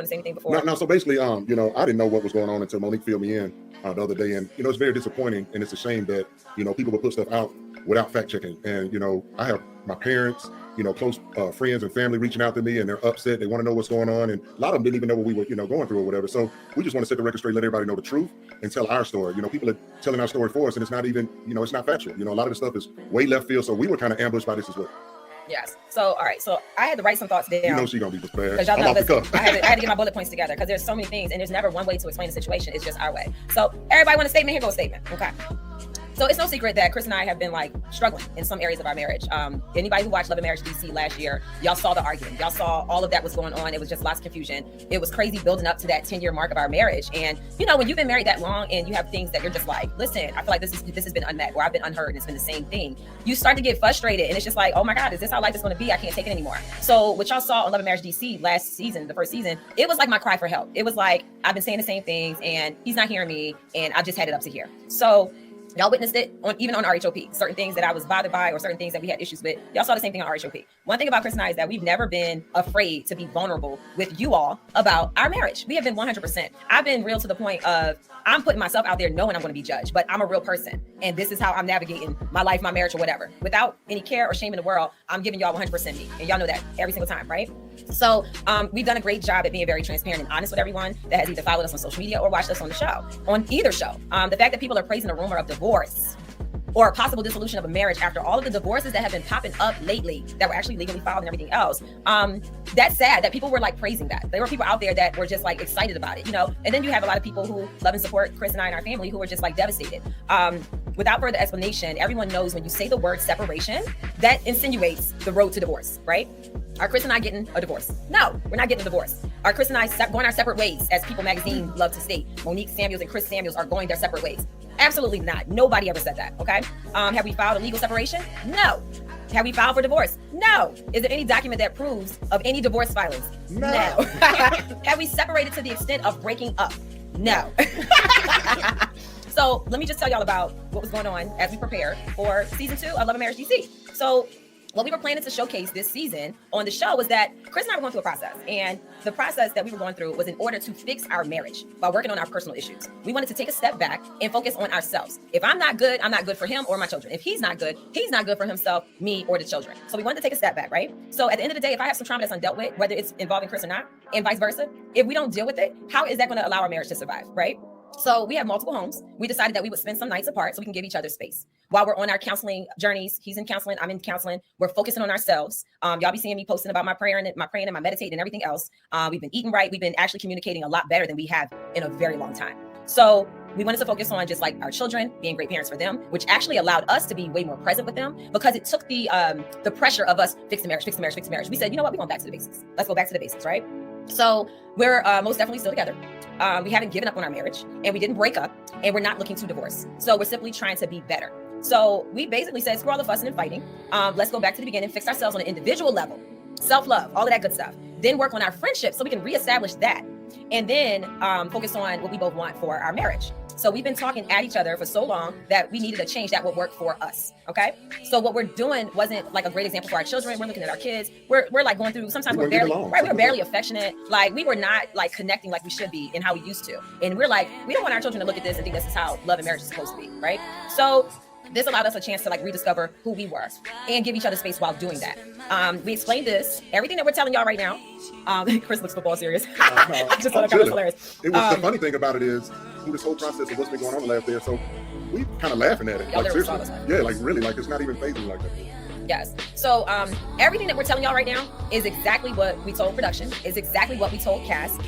want to say anything before? No. So basically, I didn't know what was going on until Monique filled me in the other day, and it's very disappointing, and it's a shame that people will put stuff out without fact checking. And I have my parents, close friends and family reaching out to me, and they're upset. They want to know what's going on, and a lot of them didn't even know what we were going through or whatever. So we just want to set the record straight, let everybody know the truth, and tell our story. People are telling our story for us, and it's not even it's not factual. A lot of the stuff is way left field. So we were kind of ambushed by this as well. Yes. So, all right. So I had to write some thoughts down. She's going to be prepared. Because y'all know, I had to get my bullet points together because there's so many things and there's never one way to explain the situation. It's just our way. So everybody want a statement? Here goes a statement. Okay. So it's no secret that Chris and I have been struggling in some areas of our marriage. Anybody who watched Love and Marriage DC last year, y'all saw the argument. Y'all saw all of that was going on. It was just lots of confusion. It was crazy building up to that 10-year mark of our marriage. And when you've been married that long and you have things that you're just like, listen, I feel like this has been unmet, or I've been unheard, and it's been the same thing. You start to get frustrated, and it's just like, oh my God, is this how life is going to be? I can't take it anymore. So what y'all saw on Love and Marriage DC last season, the first season, it was like my cry for help. It was like, I've been saying the same things and he's not hearing me, and I've just had it up to here. So y'all witnessed it even on RHOP, certain things that I was bothered by or certain things that we had issues with. Y'all saw the same thing on RHOP. One thing about Chris and I is that we've never been afraid to be vulnerable with you all about our marriage. We have been 100%. I've been real to the point of I'm putting myself out there knowing I'm going to be judged, but I'm a real person. And this is how I'm navigating my life, my marriage, or whatever. Without any care or shame in the world, I'm giving y'all 100% me. And y'all know that every single time, right? So we've done a great job at being very transparent and honest with everyone that has either followed us on social media or watched us on the show, on either show. The fact that people are praising a rumor of divorce or a possible dissolution of a marriage after all of the divorces that have been popping up lately that were actually legally filed and everything else. That's sad that people were praising that. There were people out there that were just excited about it, and then you have a lot of people who love and support Chris and I and our family who were just devastated. Without further explanation, everyone knows when you say the word separation, that insinuates the road to divorce, right? Are Chris and I getting a divorce? No, we're not getting a divorce. Are Chris and I going our separate ways, as People Magazine love to state? Monique Samuels and Chris Samuels are going their separate ways. Absolutely not. Nobody ever said that, okay? Have we filed a legal separation? No. Have we filed for divorce? No. Is there any document that proves of any divorce filings? No. Have we separated to the extent of breaking up? No. So let me just tell y'all about what was going on as we prepared for season 2 of Love and Marriage DC. So what we were planning to showcase this season on the show was that Chris and I were going through a process, and the process that we were going through was in order to fix our marriage by working on our personal issues. We wanted to take a step back and focus on ourselves. If I'm not good for him or my children. If he's not good for himself, me, or the children. So we wanted to take a step back, right? So at the end of the day, if I have some trauma that's undealt with, whether it's involving Chris or not, and vice versa, if we don't deal with it, how is that going to allow our marriage to survive, right? So we have multiple homes. We decided that we would spend some nights apart so we can give each other space. While we're on our counseling journeys, he's in counseling, I'm in counseling, we're focusing on ourselves. Y'all be seeing me posting about my praying and my meditating and everything else. We've been eating right. We've been actually communicating a lot better than we have in a very long time. So we wanted to focus on just our children, being great parents for them, which actually allowed us to be way more present with them because it took the pressure of us fix the marriage. We said, you know what, we're going back to the basics. Let's go back to the basics, right? So we're most definitely still together. We haven't given up on our marriage, and we didn't break up, and we're not looking to divorce. So we're simply trying to be better. So we basically said, screw all the fussing and fighting. Let's go back to the beginning, fix ourselves on an individual level, self-love, all of that good stuff. Then work on our friendship so we can reestablish that. And then focus on what we both want for our marriage. So we've been talking at each other for so long that we needed a change that would work for us. Okay. So what we're doing wasn't a great example for our children. We're looking at our kids. We're going through, sometimes we're barely, right? We're barely affectionate. We were not connecting like we should be and how we used to. And we're we don't want our children to look at this and think this is how love and marriage is supposed to be. Right. So this allowed us a chance to rediscover who we were and give each other space while doing that. We explained this, everything that we're telling y'all right now. Chris looks football serious. I just thought that was hilarious. It was the funny thing about it is through this whole process of what's been going on the last day or so, we kind of laughing at it. Seriously. Yeah, really, it's not even phasing like that. Yes. So everything that we're telling y'all right now is exactly what we told production, is exactly what we told cast.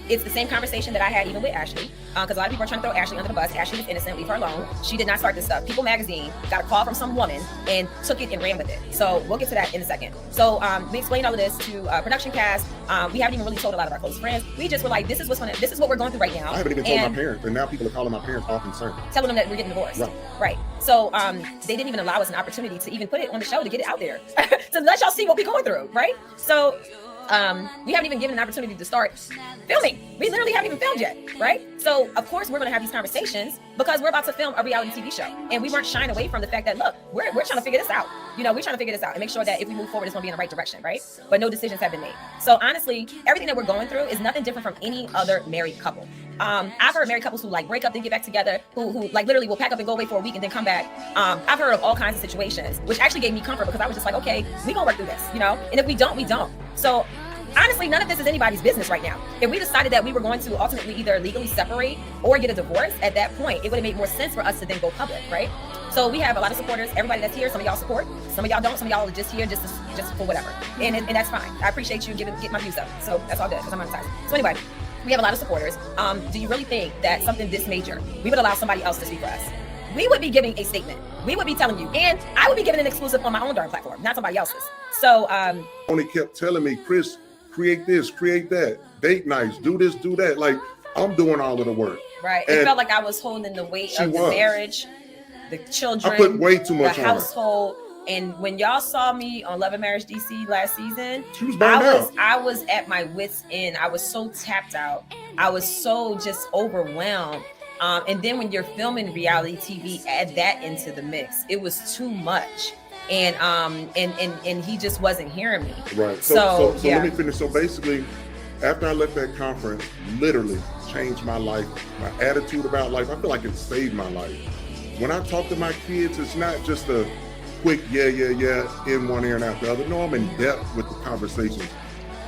It's the same conversation that I had even with Ashley, because a lot of people are trying to throw Ashley under the bus. Ashley is innocent, leave her alone. She did not start this stuff. People Magazine got a call from some woman and took it and ran with it. So we'll get to that in a second. So we explained all of this to production cast. We haven't even really told a lot of our close friends. We just were this is what we're going through right now. I haven't even told my parents, and now people are calling my parents all concerned, telling them that we're getting divorced. Right. So they didn't even allow us an opportunity to even put it on the show to get it out there to let y'all see what we're going through, right? So we haven't even given an opportunity to start filming. We literally haven't even filmed yet, right? So of course we're going to have these conversations because we're about to film a reality TV show, and we weren't shying away from the fact that, look, we're trying to figure this out. You know, we're trying to figure this out and make sure that if we move forward, it's going to be in the right direction, right? But no decisions have been made. So honestly, everything that we're going through is nothing different from any other married couple. I've heard married couples who like break up, then get back together, who like literally will pack up and go away for a week and then come back. I've heard of all kinds of situations, which actually gave me comfort because I was just like, okay, we gonna work through this, you know? And if we don't, we don't. So honestly, none of this is anybody's business right now. If we decided that we were going to ultimately either legally separate or get a divorce, at that point, it would have made more sense for us to then go public, right? So we have a lot of supporters. Everybody that's here, some of y'all support, some of y'all don't, some of y'all are just here just for whatever. And that's fine. I appreciate you get my views up. So that's all good because I'm monetized. So anyway, we have a lot of supporters. Do you really think that something this major, we would allow somebody else to speak for us? We would be giving a statement. We would be telling you, and I would be giving an exclusive on my own darn platform, not somebody else's. So Only kept telling me, Chris, create this, create that, date nights, do this, do that. Like, I'm doing all of the work. Right. And it felt like I was holding the weight of the marriage, the children, I put way too much the on household. And when y'all saw me on Love and Marriage DC last season, she was burned out. I was at my wit's end. I was so tapped out. I was so just overwhelmed. And then when you're filming reality TV, add that into the mix. It was too much. And he just wasn't hearing me. Right. So yeah. Let me finish. So basically, after I left that conference, literally changed my life, my attitude about life. I feel like it saved my life. When I talk to my kids, it's not just a quick yeah, in one ear and out the other. No, I'm in depth with the conversations.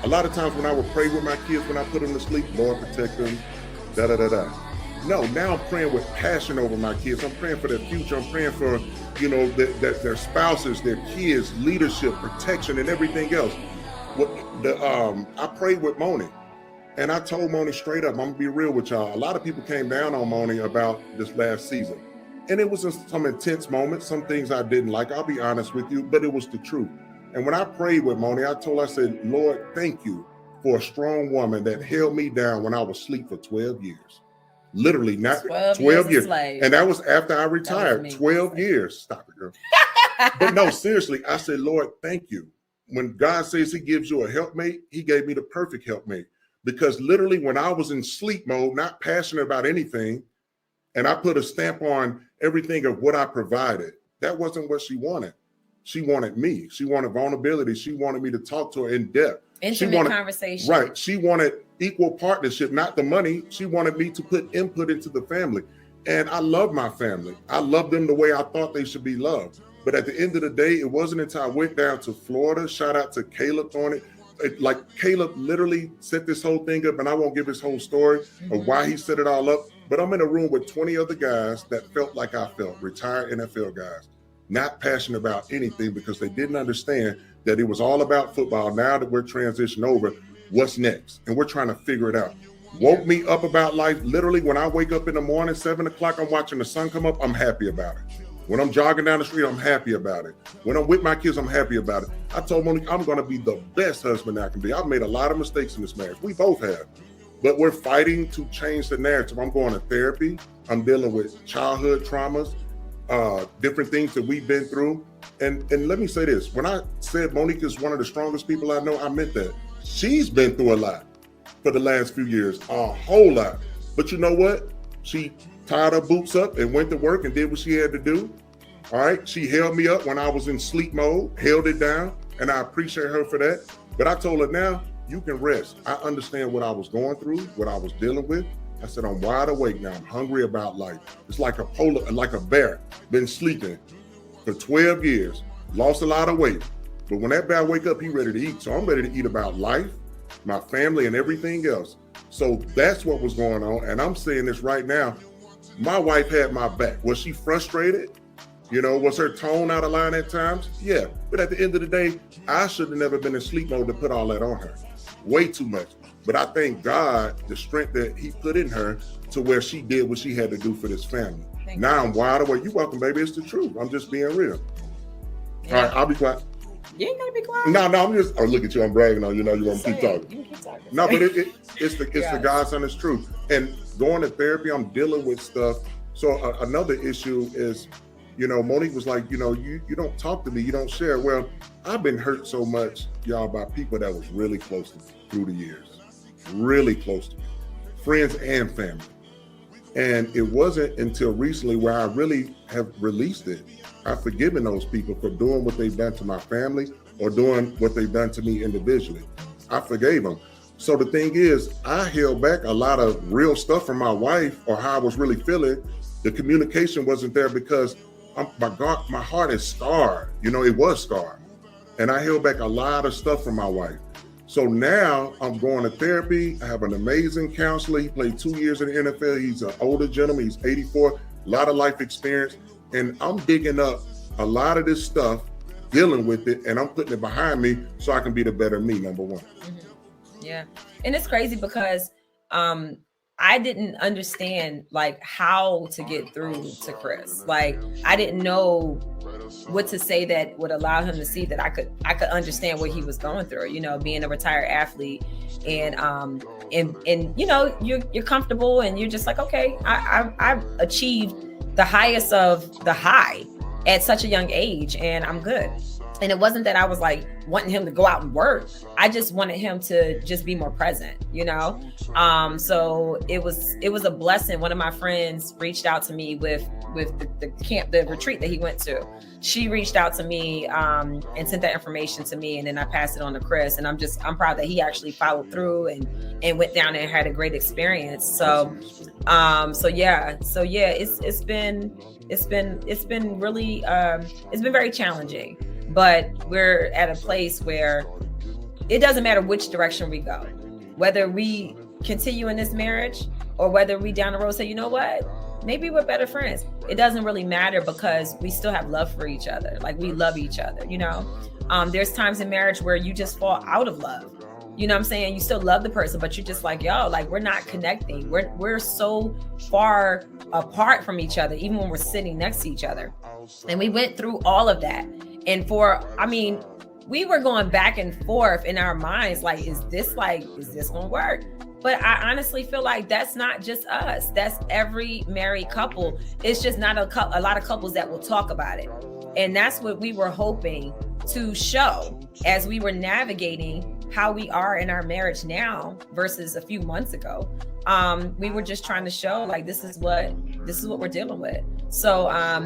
A lot of times when I would pray with my kids, when I put them to sleep, Lord protect them, da-da-da-da. No, now I'm praying with passion over my kids. I'm praying for their future. I'm praying for, you know, their spouses, their kids, leadership, protection, and everything else. I prayed with Moni, and I told Moni straight up, I'm gonna be real with y'all. A lot of people came down on Moni about this last season, and it was some intense moments, some things I didn't like. I'll be honest with you, but it was the truth. And when I prayed with Moni, I said, Lord, thank you for a strong woman that held me down when I was asleep for 12 years. Literally, not 12 years. And that was after I retired. 12 years. Stop it, girl. But no, seriously, I said, Lord, thank you. When God says he gives you a helpmate, he gave me the perfect helpmate. Because literally when I was in sleep mode, not passionate about anything, and I put a stamp on everything of what I provided, that wasn't what she wanted. She wanted me. She wanted vulnerability. She wanted me to talk to her in depth. Intimate conversation. Right. She wanted equal partnership, not the money. She wanted me to put input into the family. And I love my family. I love them the way I thought they should be loved. But at the end of the day, it wasn't until I went down to Florida, shout out to Caleb on it. Like Caleb literally set this whole thing up, and I won't give his whole story of why he set it all up. But I'm in a room with 20 other guys that felt like I felt, retired NFL guys, not passionate about anything because they didn't understand that it was all about football. Now that we're transitioning over, what's next? And we're trying to figure it out. Woke me up about life. Literally, when I wake up in the morning, 7 o'clock, I'm watching the sun come up, I'm happy about it. When I'm jogging down the street, I'm happy about it. When I'm with my kids, I'm happy about it. I told Monique, I'm going to be the best husband I can be. I've made a lot of mistakes in this marriage. We both have. But we're fighting to change the narrative. I'm going to therapy. I'm dealing with childhood traumas, different things that we've been through. And let me say this. When I said Monique is one of the strongest people I know, I meant that. She's been through a lot for the last few years, a whole lot. But you know what? She tied her boots up and went to work and did what she had to do. All right. She held me up when I was in sleep mode, held it down, and I appreciate her for that. But I told her, now you can rest. I understand what I was going through, what I was dealing with. I said, I'm wide awake now. I'm hungry about life. It's like a bear, been sleeping for 12 years, lost a lot of weight. But when that bear wake up, he ready to eat. So I'm ready to eat about life, my family, and everything else. So that's what was going on. And I'm saying this right now. My wife had my back. Was she frustrated? You know, was her tone out of line at times? Yeah. But at the end of the day, I should have never been in sleep mode to put all that on her. Way too much. But I thank God the strength that he put in her to where she did what she had to do for this family. Now I'm wide awake. You're welcome, baby. It's the truth. I'm just being real. Yeah. All right, I'll be quiet. You ain't gonna be quiet. No, I'm just. Oh, look at you. I'm bragging on you. Know you want to keep talking. You can keep talking. No, but it's the God's honest truth. And going to therapy, I'm dealing with stuff. So another issue is Monique was like, you don't talk to me, you don't share. Well, I've been hurt so much, y'all, by people that was really close to me through the years, really close to me, friends and family. And it wasn't until recently where I really have released it. I've forgiven those people for doing what they've done to my family or doing what they've done to me individually. I forgave them. So the thing is, I held back a lot of real stuff from my wife or how I was really feeling. The communication wasn't there because my heart is scarred. It was scarred. And I held back a lot of stuff from my wife. So now I'm going to therapy. I have an amazing counselor. He played 2 years in the NFL. He's an older gentleman. He's 84, a lot of life experience. And I'm digging up a lot of this stuff, dealing with it, and I'm putting it behind me so I can be the better me, number one. Mm-hmm. Yeah. And it's crazy because I didn't understand like how to get through to Chris. Like I didn't know what to say that would allow him to see that I could understand what he was going through, being a retired athlete and you're comfortable and you're just like, okay, I've achieved the highest of the high at such a young age and I'm good. And it wasn't that I was like wanting him to go out and work. I just wanted him to just be more present, So it was a blessing. One of my friends reached out to me with the camp, the retreat that he went to. She reached out to me and sent that information to me, and then I passed it on to Chris. And I'm proud that he actually followed through and went down there and had a great experience. So yeah, it's been really it's been very challenging. But we're at a place where it doesn't matter which direction we go, whether we continue in this marriage or whether we down the road say, you know what, maybe we're better friends. It doesn't really matter because we still have love for each other. Like we love each other, There's times in marriage where you just fall out of love. You know what I'm saying? You still love the person, but you're just like, we're not connecting. We're so far apart from each other, even when we're sitting next to each other. And we went through all of that. And we were going back and forth in our minds, like, is this gonna work? But I honestly feel like that's not just us. That's every married couple. It's just not a lot of couples that will talk about it. And that's what we were hoping to show as we were navigating how we are in our marriage now versus a few months ago. We were just trying to show like, this is what we're dealing with. So I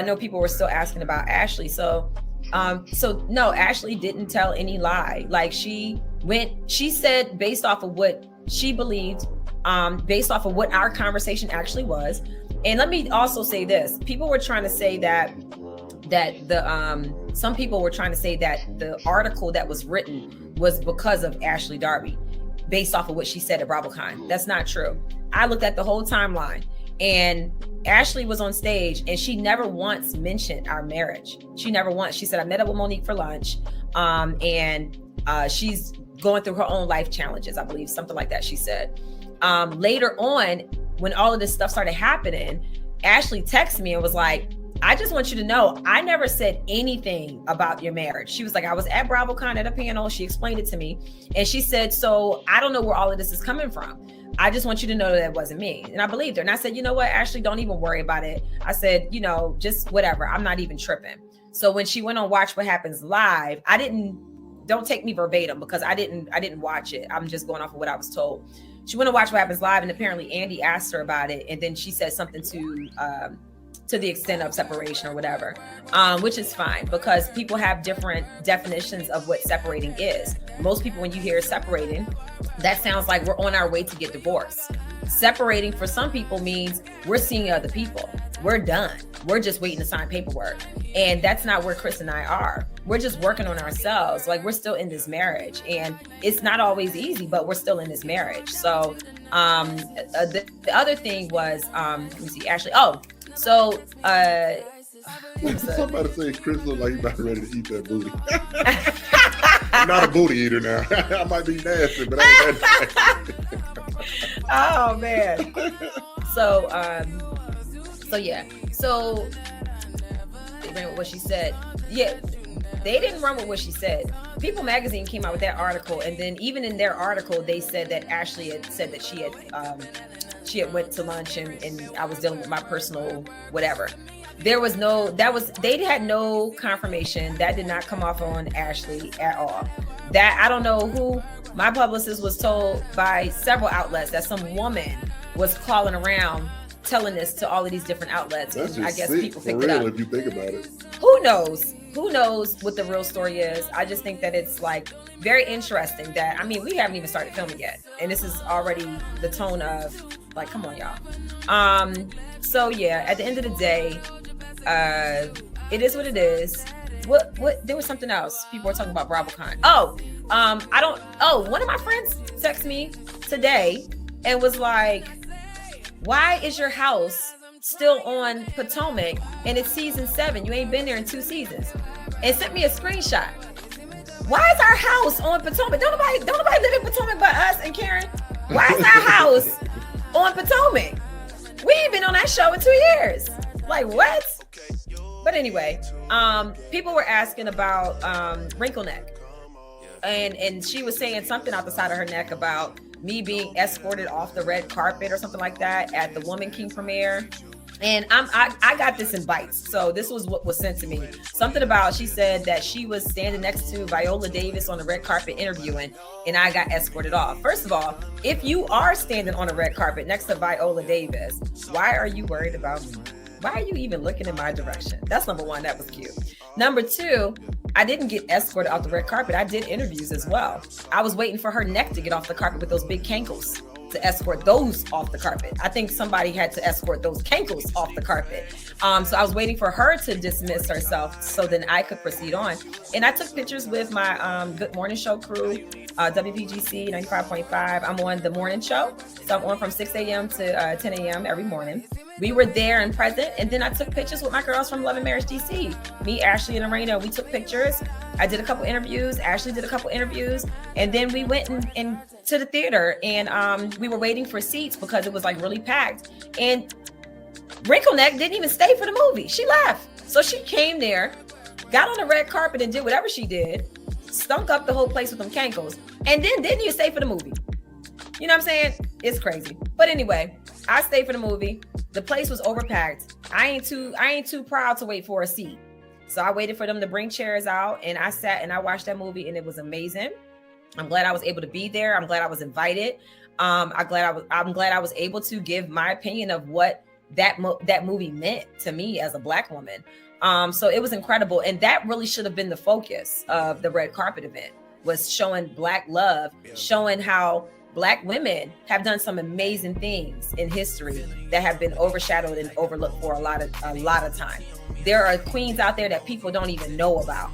know people were still asking about Ashley. So no, Ashley didn't tell any lie. Like she said based off of what she believed, based off of what our conversation actually was. And let me also say this. People were trying to say that some people were trying to say that the article that was written was because of Ashley Darby, based off of what she said at BravoCon. That's not true. I looked at the whole timeline. And Ashley was on stage and she never once mentioned our marriage. She never once. She said, I met up with Monique for lunch. And she's going through her own life challenges, I believe, something like that, she said. Later on, when all of this stuff started happening, Ashley texted me and was like, I just want you to know, I never said anything about your marriage. She was like, I was at BravoCon at a panel. She explained it to me. And she said, so I don't know where all of this is coming from. I just want you to know that it wasn't me. And I believed her. And I said, you know what, Ashley, don't even worry about it. I said, just whatever. I'm not even tripping. So when she went on Watch What Happens Live, don't take me verbatim because I didn't watch it. I'm just going off of what I was told. She went on Watch What Happens Live and apparently Andy asked her about it. And then she said something to the extent of separation or whatever, which is fine because people have different definitions of what separating is. Most people, when you hear separating, that sounds like we're on our way to get divorced. Separating for some people means we're seeing other people. We're done. We're just waiting to sign paperwork. And that's not where Chris and I are. We're just working on ourselves. Like we're still in this marriage and it's not always easy, but we're still in this marriage. So the other thing was, let me see, Ashley. Somebody say Chris look like he's about ready to eat that booty. I'm not a booty eater now. I might be nasty, but I ain't that nasty. Oh man. So yeah. So they ran with what she said. Yeah, they didn't run with what she said. People Magazine came out with that article, and then even in their article, they said that Ashley had said that she had went to lunch and I was dealing with my personal whatever. There was they had no confirmation. That did not come off on Ashley at all. That I don't know who. My publicist was told by several outlets that some woman was calling around telling this to all of these different outlets. That's and just I guess sick, people for picked it real, up. if you think about it. Who knows? Who knows what the real story is? I just think that it's like very interesting that, I mean, we haven't even started filming yet. And this is already the tone of like, come on, y'all. So yeah, at the end of the day, it is what it is. What there was something else. People were talking about BravoCon. One of my friends texted me today and was like, why is your house still on Potomac and it's season 7? You ain't been there in 2 seasons. And sent me a screenshot. Why is our house on Potomac? Don't nobody live in Potomac but us and Karen. Why is our house on Potomac? We ain't been on that show in 2 years. Like, what? But anyway, people were asking about wrinkle neck. And she was saying something out the side of her neck about me being escorted off the red carpet or something like that at the Woman King premiere. And I got this in bites. So this was what was sent to me. Something about, she said that she was standing next to Viola Davis on the red carpet interviewing, and I got escorted off. First of all, if you are standing on a red carpet next to Viola Davis, why are you worried about me? Why are you even looking in my direction? That's number one. That was cute. Number two, I didn't get escorted off the red carpet. I did interviews as well. I was waiting for her neck to get off the carpet with those big cankles to escort those off the carpet. I think somebody had to escort those cankles off the carpet. So I was waiting for her to dismiss herself so then I could proceed on. And I took pictures with my Good Morning Show crew, WPGC 95.5. I'm on the morning show. So I'm on from 6 a.m. to 10 a.m. every morning. We were there and present. And then I took pictures with my girls from Love and Marriage DC. Me, Ashley, and Arena, we took pictures. I did a couple interviews. Ashley did a couple interviews. And then we went in to the theater and we were waiting for seats because it was like really packed. And Wrinkle Neck didn't even stay for the movie. She left. So she came there, got on the red carpet and did whatever she did, stunk up the whole place with them cankles, and then didn't even stay for the movie. You know what I'm saying? It's crazy. But anyway, I stayed for the movie. The place was overpacked. I ain't too proud to wait for a seat. So I waited for them to bring chairs out and I sat and I watched that movie and it was amazing. I'm glad I was able to be there. I'm glad I was invited. I'm glad I was able to give my opinion of what that movie meant to me as a Black woman. So it was incredible. And that really should have been the focus of the red carpet event, was showing Black love, showing how Black women have done some amazing things in history that have been overshadowed and overlooked for a lot of time. There are queens out there that people don't even know about.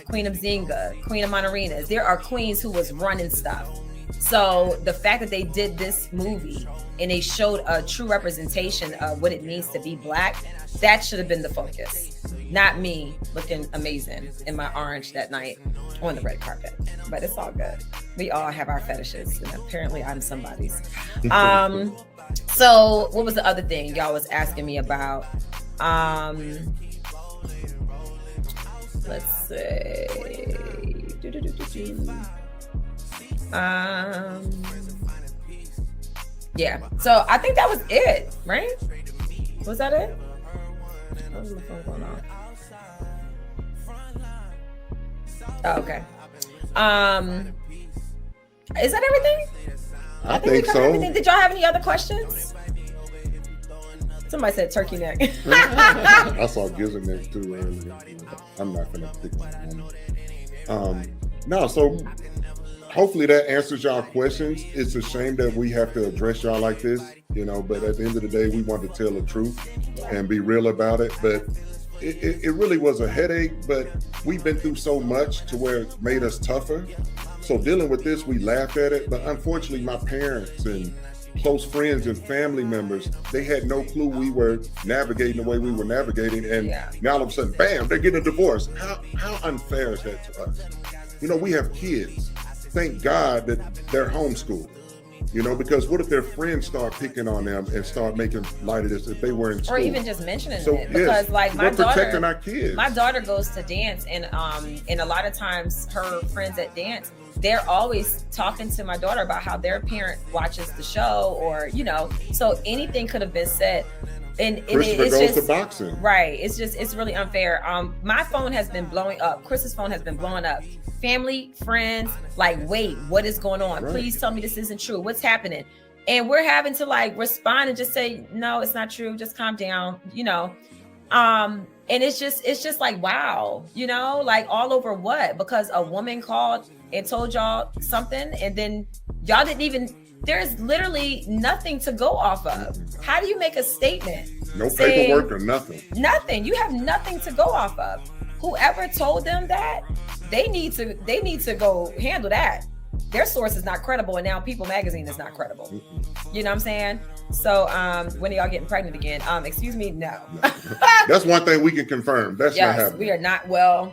Queen of Zinga, Queen of Monarinas. There are queens who was running stuff. So the fact that they did this movie and they showed a true representation of what it means to be Black, that should have been the focus, not me looking amazing in my orange that night on the red carpet. But it's all good. We all have our fetishes, and apparently I'm somebody's. So what was the other thing y'all was asking me about? Let's see. Yeah, so I think that was it, right? Was that it? What was my phone going on? Oh, okay. Is that everything? I think so. Everything. Did y'all have any other questions? Somebody said turkey neck. I saw gizzard neck too earlier. I'm not gonna pick one. No, so hopefully that answers y'all questions. It's a shame that we have to address y'all like this, but at the end of the day, we want to tell the truth and be real about it. But it really was a headache, but we've been through so much to where it made us tougher. So dealing with this, we laughed at it. But unfortunately, my parents and close friends and family members, they had no clue we were navigating the way we were navigating. And now all of a sudden, bam, they're getting a divorce. How unfair is that to us? We have kids. Thank God that they're homeschooled. Because what if their friends start picking on them and start making light of this if they were in school? Or even just mentioning it. Because we're protecting our kids. My daughter goes to dance and a lot of times her friends at dance, they're always talking to my daughter about how their parent watches the show or, so anything could have been said. And Christopher it's goes just to boxing. right. It's really unfair. My phone has been blowing up. Chris's phone has been blowing up. Family, friends, like, wait, what is going on? Right. Please tell me this isn't true. What's happening? And we're having to like respond and just say, no, it's not true. Just calm down, you know. And it's just like, wow, you know, like all over what? Because a woman called and told y'all something, and then y'all didn't even. There's literally nothing to go off of. How do you make a statement? No saying, paperwork or nothing. Nothing. You have nothing to go off of. Whoever told them that, they need to go handle that. Their source is not credible, and now People Magazine is not credible. You know what I'm saying? So when are y'all getting pregnant again? Excuse me, no. That's one thing we can confirm. That's not yes, happening. we are not. Well.